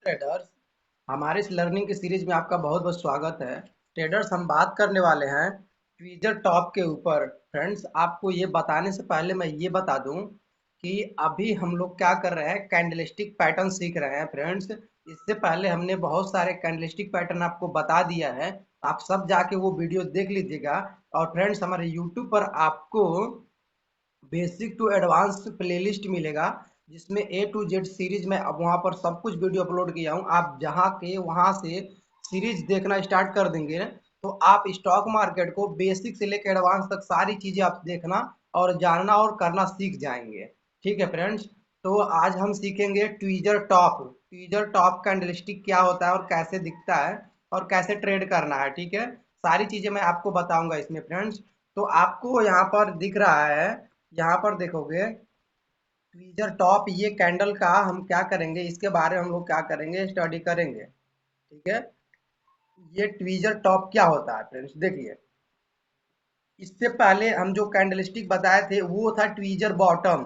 Traders, हमारे इस learning की सीरीज में आपका बहुत बहुत स्वागत है। ट्रेडर्स, हम बात करने वाले हैं ट्विजर टॉप के ऊपर। फ्रेंड्स, आपको ये बताने से पहले मैं ये बता दूं कि अभी हम लोग क्या कर रहे हैं, कैंडलस्टिक पैटर्न सीख रहे हैं। फ्रेंड्स, इससे पहले हमने बहुत सारे कैंडलस्टिक पैटर्न आपको बता दिया है। आप सब जाके वो वीडियो देख लीजिएगा। और फ्रेंड्स, हमारे यूट्यूब पर आपको बेसिक टू एडवांस प्लेलिस्ट मिलेगा, जिसमें ए टू जेड सीरीज में अब वहाँ पर सब कुछ वीडियो अपलोड किया हूँ। आप जहाँ के वहाँ से सीरीज देखना स्टार्ट कर देंगे तो आप स्टॉक मार्केट को बेसिक से लेकर एडवांस तक सारी चीज़ें आप देखना और जानना और करना सीख जाएंगे। ठीक है फ्रेंड्स, तो आज हम सीखेंगे tweezer top. Tweezer top candlestick क्या होता है और कैसे दिखता है और कैसे ट्रेड करना है। ठीक है, सारी चीज़ें मैं आपको बताऊंगा इसमें। फ्रेंड्स, तो आपको यहाँ पर दिख रहा है, यहाँ पर देखोगे ट्विजर टॉप, ये कैंडल का हम क्या करेंगे, इसके बारे में हम लोग क्या करेंगे, स्टडी करेंगे। ठीक है, ये ट्विजर टॉप क्या होता है फ्रेंड्स, देखिए। इससे पहले हम जो कैंडलस्टिक बताए थे वो था ट्विजर बॉटम।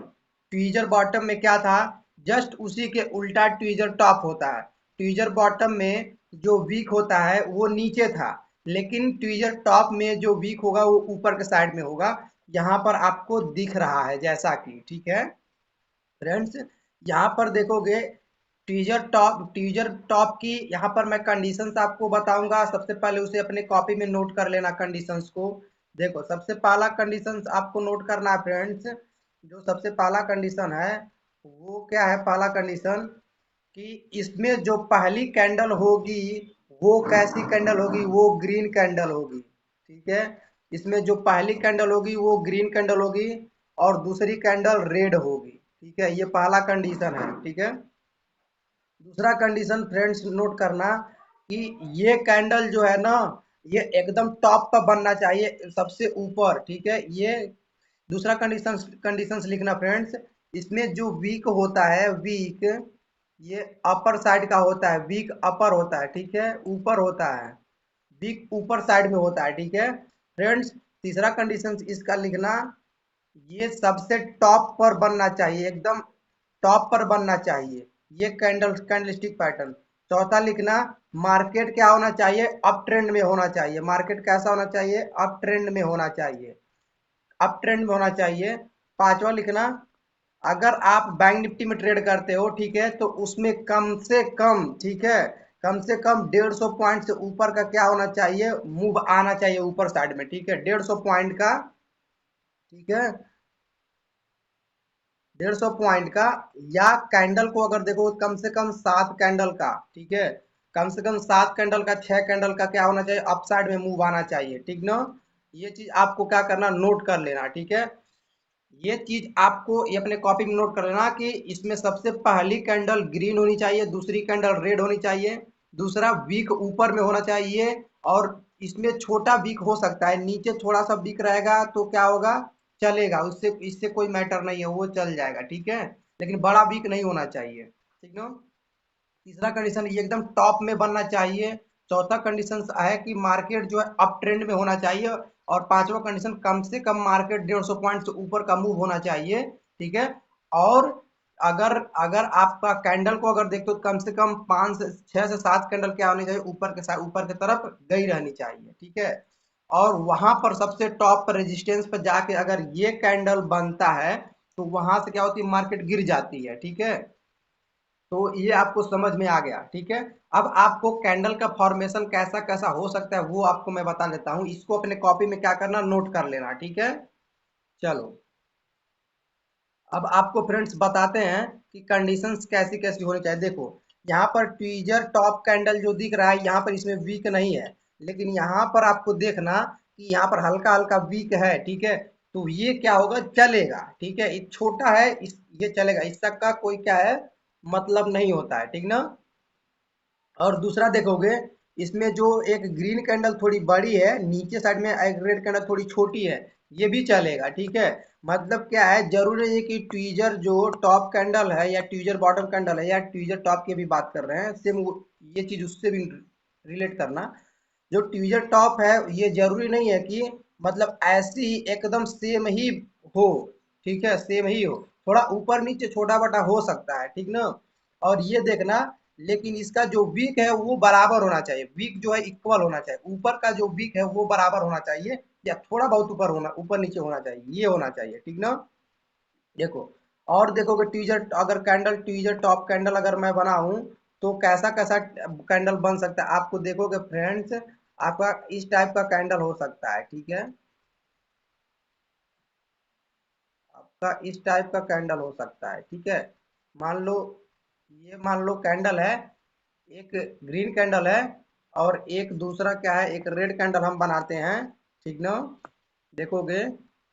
ट्विजर बॉटम में क्या था, जस्ट उसी के उल्टा ट्विजर टॉप होता है। ट्विजर बॉटम में जो वीक होता है वो नीचे था, लेकिन ट्विजर टॉप में जो वीक होगा वो ऊपर के साइड में होगा। यहाँ पर आपको दिख रहा है जैसा कि, ठीक है फ्रेंड्स, यहाँ पर देखोगे ट्विजर टॉप की यहाँ पर मैं कंडीशंस आपको बताऊंगा। सबसे पहले उसे अपने कॉपी में नोट कर लेना कंडीशंस को। देखो, सबसे पहला कंडीशंस आपको नोट करना है फ्रेंड्स। जो सबसे पहला कंडीशन है वो क्या है, पहला कंडीशन कि इसमें जो पहली कैंडल होगी वो कैसी कैंडल होगी, वो ग्रीन कैंडल होगी। ठीक है, इसमें जो पहली कैंडल होगी वो ग्रीन कैंडल होगी और दूसरी कैंडल रेड होगी। ठीक है, ये पहला कंडीशन है। ठीक है, दूसरा कंडीशन फ्रेंड्स नोट करना कि ये कैंडल जो है ना, ये एकदम टॉप पर बनना चाहिए, सबसे ऊपर। ठीक है, ये दूसरा कंडीशंस लिखना फ्रेंड्स। इसमें जो वीक होता है, वीक ये अपर साइड का होता है, वीक अपर होता है। ठीक है, ऊपर होता है, वीक ऊपर साइड में होता है। ठीक है फ्रेंड्स, तीसरा कंडीशन इसका लिखना, ये सबसे टॉप पर बनना चाहिए, एकदम टॉप पर बनना चाहिए ये कैंडलस्टिक पैटर्न। चौथा लिखना, मार्केट क्या होना चाहिए, अप ट्रेंड में होना चाहिए। मार्केट कैसा होना चाहिए, अप ट्रेंड में होना चाहिए, अप ट्रेंड में होना चाहिए। पांचवा लिखना, अगर आप बैंक निफ्टी में ट्रेड करते हो, ठीक है, तो उसमें कम से कम, ठीक है, कम से कम 150 पॉइंट से ऊपर का क्या होना चाहिए, मूव आना चाहिए ऊपर साइड में। ठीक है, 150 पॉइंट का। ठीक है, 150 पॉइंट का, या कैंडल को अगर देखो कम से कम 7 कैंडल का। ठीक है, कम से कम 7 कैंडल का, 6 कैंडल का क्या होना चाहिए, अपसाइड में मूव आना चाहिए। ठीक ना, ये चीज आपको क्या करना, नोट कर लेना। ठीक है, ये चीज आपको ये अपने कॉपी में नोट कर लेना कि इसमें सबसे पहली कैंडल ग्रीन होनी चाहिए, दूसरी कैंडल रेड होनी चाहिए, दूसरा वीक ऊपर में होना चाहिए। और इसमें छोटा वीक हो सकता है, नीचे थोड़ा सा वीक रहेगा तो क्या होगा, चलेगा, उससे इससे कोई मैटर नहीं है, वो चल जाएगा। ठीक है, लेकिन बड़ा वीक नहीं होना चाहिए। ठीक ना, तीसरा कंडीशन ये एकदम टॉप में बनना चाहिए। चौथा कंडीशन है कि मार्केट जो है अप ट्रेंड में होना चाहिए। और पांचवा कंडीशन, कम से कम मार्केट 150 पॉइंट से ऊपर का मूव होना चाहिए। ठीक है, और अगर अगर आपका कैंडल को अगर देखते हो तो कम से कम 5 से 6 से 7 कैंडल क्या होनी चाहिए, ऊपर के साइड, ऊपर की तरफ गई रहनी चाहिए। ठीक है, और वहां पर सबसे टॉप पर रेजिस्टेंस पर जाके अगर ये कैंडल बनता है तो वहां से क्या होती है, मार्केट गिर जाती है। ठीक है, तो ये आपको समझ में आ गया। ठीक है, अब आपको कैंडल का फॉर्मेशन कैसा कैसा हो सकता है वो आपको मैं बता देता हूँ। इसको अपने कॉपी में क्या करना, नोट कर लेना। ठीक है, चलो अब आपको फ्रेंड्स बताते हैं कि कंडीशंस कैसी कैसी होनी चाहिए। देखो, यहाँ पर ट्विजर टॉप कैंडल जो दिख रहा है, यहाँ पर इसमें वीक नहीं है, लेकिन यहाँ पर आपको देखना कि यहाँ पर हल्का हल्का वीक है। ठीक है, तो ये क्या होगा, चलेगा। ठीक है, ये छोटा है, ये चलेगा, इसका का कोई क्या है, मतलब नहीं होता है। ठीक ना, और दूसरा देखोगे, इसमें जो एक ग्रीन कैंडल थोड़ी बड़ी है, नीचे साइड में एक रेड कैंडल थोड़ी छोटी है, ये भी चलेगा। ठीक है, मतलब क्या है, जरूरी नहीं है कि ट्विजर जो टॉप कैंडल है या ट्विजर बॉटम कैंडल है या ट्विजर टॉप की भी बात कर रहे हैं, सेम ये चीज उससे भी रिलेट करना। जो ट्विजर टॉप है, ये जरूरी नहीं है कि मतलब ऐसी ही एकदम सेम ही हो। ठीक है, सेम ही हो, थोड़ा ऊपर नीचे छोटा बड़ा हो सकता है। ठीक ना, और ये देखना लेकिन इसका जो वीक है वो बराबर होना चाहिए, वीक जो है इक्वल होना चाहिए, ऊपर का जो वीक है वो बराबर होना चाहिए या थोड़ा बहुत ऊपर नीचे होना चाहिए, ये होना चाहिए, ठीक ना। देखो, और देखोगे ट्वीजर, अगर कैंडल ट्वीजर टॉप कैंडल अगर मैं बनाऊं तो कैसा कैसा कैंडल बन सकता है, आपको देखोगे फ्रेंड्स, आपका इस टाइप का कैंडल हो सकता है, ठीक है, आपका इस टाइप का कैंडल हो सकता है, ठीक है। मान लो, ये मान लो कैंडल है, एक ग्रीन कैंडल है और एक दूसरा क्या है, एक रेड कैंडल हम बनाते हैं, ठीक ना। देखोगे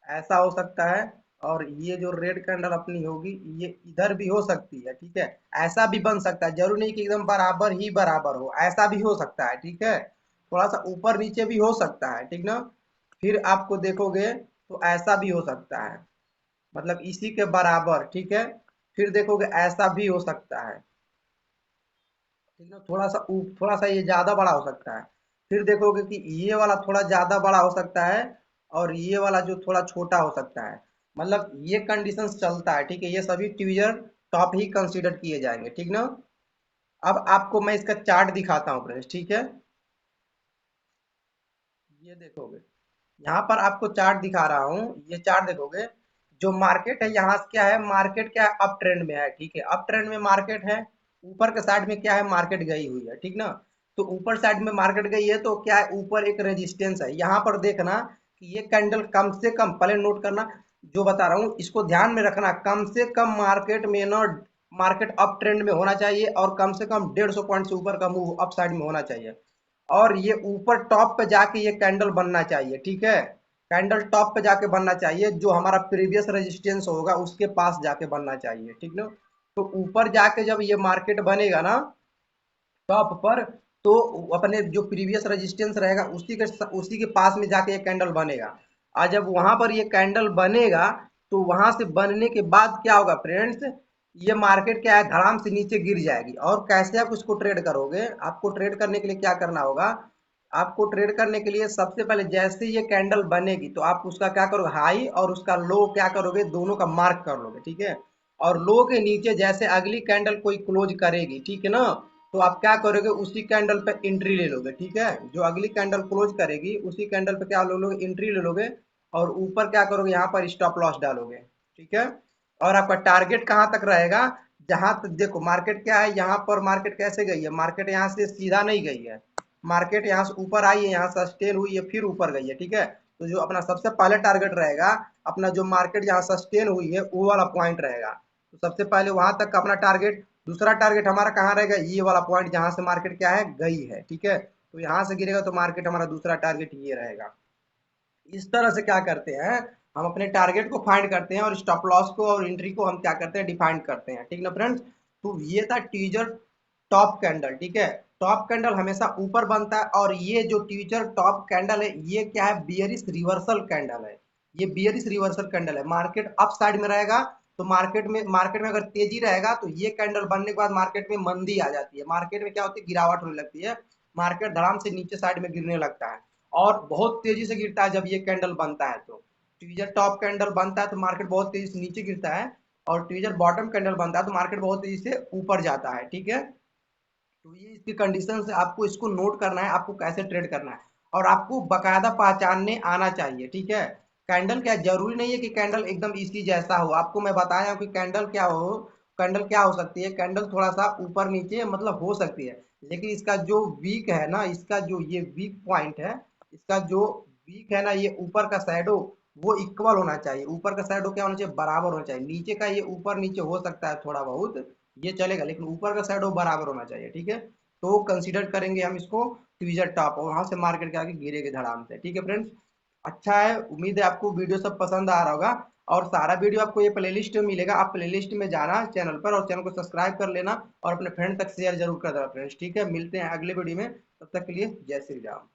ऐसा हो सकता है, और ये जो रेड कैंडल अपनी होगी ये इधर भी हो सकती है, ठीक है। ऐसा भी बन सकता है, जरूर नहीं कि एकदम बराबर ही बराबर हो, ऐसा भी हो सकता है, ठीक है, थोड़ा सा ऊपर नीचे भी हो सकता है, ठीक ना। फिर आपको देखोगे तो ऐसा भी हो सकता है, मतलब इसी के बराबर, ठीक है। फिर देखोगे ऐसा भी हो सकता है, ठीक है, थोड़ा सा ये ज्यादा बड़ा हो सकता है। फिर देखोगे कि ये वाला थोड़ा ज्यादा बड़ा हो सकता है और ये वाला जो थोड़ा छोटा हो सकता है, मतलब ये कंडीशन चलता है, ठीक है। ये सभी ट्वीजर टॉप ही कंसीडर किए जाएंगे, ठीक ना। अब आपको मैं इसका चार्ट दिखाता हूँ फ्रेंड्स, ठीक है। ये देखोगे, यहाँ पर आपको चार्ट दिखा रहा हूँ, ये चार्ट देखोगे, जो मार्केट है यहाँ से क्या है, मार्केट क्या है, अप ट्रेंड में है, ठीक है, अप ट्रेंड में मार्केट है। ऊपर के साइड में क्या है, मार्केट गई हुई है, ठीक ना। तो ऊपर साइड में मार्केट गई है तो क्या है, ऊपर एक रेजिस्टेंस है, यहाँ पर देखना कि ये कैंडल कम से कम, पहले नोट करना जो बता रहा हूँ इसको ध्यान में रखना, कम से कम मार्केट में ना, मार्केट अप ट्रेंड में होना चाहिए और कम से कम 150 पॉइंट से ऊपर का मूव अप साइड में होना चाहिए, और ये ऊपर टॉप पे जाके ये कैंडल बनना चाहिए, ठीक है। कैंडल टॉप पे जाके बनना चाहिए, जो हमारा प्रीवियस रेजिस्टेंस होगा उसके पास जाके बनना चाहिए, ठीक ना। तो ऊपर जाके जब ये मार्केट बनेगा ना टॉप पर, तो अपने जो प्रीवियस रेजिस्टेंस रहेगा उसी के पास में जाके ये कैंडल बनेगा। और जब वहां पर ये कैंडल बनेगा तो वहां से बनने के बाद क्या होगा फ्रेंड्स, ये मार्केट क्या है, धड़ाम से नीचे गिर जाएगी। और कैसे आप इसको ट्रेड करोगे, आपको ट्रेड करने के लिए क्या करना होगा, आपको ट्रेड करने के लिए सबसे पहले जैसे ये कैंडल बनेगी तो आप उसका क्या करोगे, हाई और उसका लो क्या करोगे, दोनों का मार्क कर लोगे, ठीक है। और लो के नीचे जैसे अगली कैंडल कोई क्लोज करेगी, ठीक है ना, तो आप क्या करोगे, उसी कैंडल पे एंट्री ले लोगे, ठीक है। जो अगली कैंडल क्लोज करेगी उसी कैंडल पे क्या ले लोगे, एंट्री ले लोगे, और ऊपर क्या करोगे, यहाँ पर स्टॉप लॉस डालोगे, ठीक है। और आपका टारगेट कहाँ तक रहेगा, जहां तक देखो मार्केट क्या है, यहाँ पर मार्केट कैसे गई है, मार्केट यहाँ से सीधा नहीं गई है, मार्केट यहाँ से ऊपर आई है, यहाँ सस्टेन हुई है, फिर ऊपर गई है, ठीक है। तो जो अपना सबसे पहले टारगेट रहेगा, अपना जो मार्केट यहाँ सस्टेन हुई है वो वाला पॉइंट रहेगा, तो सबसे पहले वहां तक का अपना टारगेट। दूसरा टारगेट हमारा कहाँ रहेगा, ये वाला पॉइंट जहां से मार्केट क्या है, गई है, ठीक है। तो यहाँ से गिरेगा तो मार्केट हमारा दूसरा टारगेट ये रहेगा। इस तरह से क्या करते हैं, हम अपने टारगेट को फाइंड करते हैं और स्टॉप लॉस को और एंट्री को हम क्या करते हैं, डिफाइन करते हैं, ठीक ना फ्रेंड्स। तो ये था टीजर टॉप कैंडल, ठीक है। टॉप कैंडल हमेशा ऊपर बनता है, और ये जो टीजर टॉप कैंडल है ये क्या है, बियरिश रिवर्सल कैंडल है, ये बियरिश रिवर्सल कैंडल है। मार्केट अप साइड में रहेगा तो मार्केट में अगर तेजी रहेगा तो ये कैंडल बनने के बाद मार्केट में मंदी आ जाती है, मार्केट में क्या होती है, गिरावट होने लगती है, मार्केट धड़ाम से नीचे साइड में गिरने लगता है, और बहुत तेजी से गिरता है जब ये कैंडल बनता है। तो ट्वीजर टॉप कैंडल बनता है तो मार्केट बहुत तेजी से नीचे गिरता है, और ट्वीजर बॉटम कैंडल बनता है तो मार्केट बहुत तेजी से ऊपर जाता है, ठीक है। तो ये इसकी कंडीशन है, आपको इसको नोट करना है, आपको कैसे ट्रेड करना है, और आपको बकायदा पहचानने आना चाहिए, ठीक है। कैंडल क्या, जरूरी नहीं है कि कैंडल एकदम इसी जैसा हो, आपको मैं बताया हूं कि कैंडल क्या हो, कैंडल क्या हो सकती है, कैंडल थोड़ा सा ऊपर नीचे मतलब हो सकती है, लेकिन इसका जो वीक है ना, इसका जो ये वीक पॉइंट है, इसका जो वीक है ना, ये ऊपर का शैडो वो इक्वल होना चाहिए, ऊपर का शैडो क्या होना चाहिए, बराबर होना चाहिए, नीचे का ये ऊपर नीचे हो सकता है थोड़ा बहुत, ये चलेगा, लेकिन ऊपर का साइड वो बराबर होना चाहिए, ठीक है। तो कंसीडर करेंगे हम इसको ट्वीजर टॉप, और वहां से मार्केट के आगे गिरेगा धड़ाम से, ठीक है फ्रेंड्स। अच्छा है, उम्मीद है आपको वीडियो सब पसंद आ रहा होगा, और सारा वीडियो आपको ये प्लेलिस्ट में मिलेगा, आप प्लेलिस्ट में जाना चैनल पर और चैनल को सब्सक्राइब कर लेना, और अपने फ्रेंड तक शेयर जरूर कर देना फ्रेंड्स, ठीक है। मिलते हैं अगले वीडियो में, तब तक के लिए जय श्री राम।